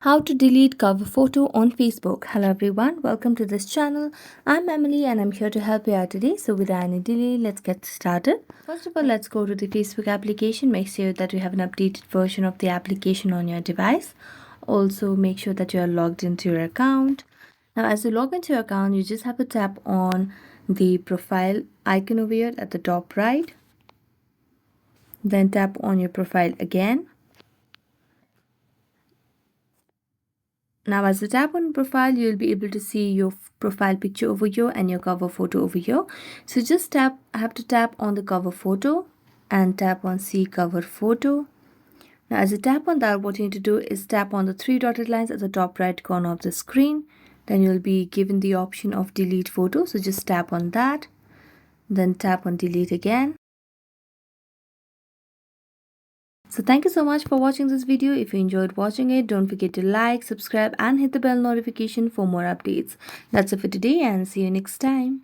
How to delete cover photo on Facebook. Hello everyone, welcome to this channel. I'm Emily and I'm here to help you out today. So without any delay, let's get started. First of all, let's go to the Facebook application. Make sure that you have an updated version of the application on your device. Also, make sure that you are logged into your account. Now, as you log into your account, you just have to tap on the profile icon over here at the top right. Then tap on your profile again. Now, as you tap on profile, you'll be able to see your profile picture over here and your cover photo over here. So just have to tap on the cover photo and tap on see cover photo. Now, as you tap on that, what you need to do is tap on the three dotted lines at the top right corner of the screen. Then you'll be given the option of delete photo. So just tap on that, then tap on delete again. So thank you so much for watching this video. If you enjoyed watching it, don't forget to like, subscribe and hit the bell notification for more updates. That's it for today and see you next time.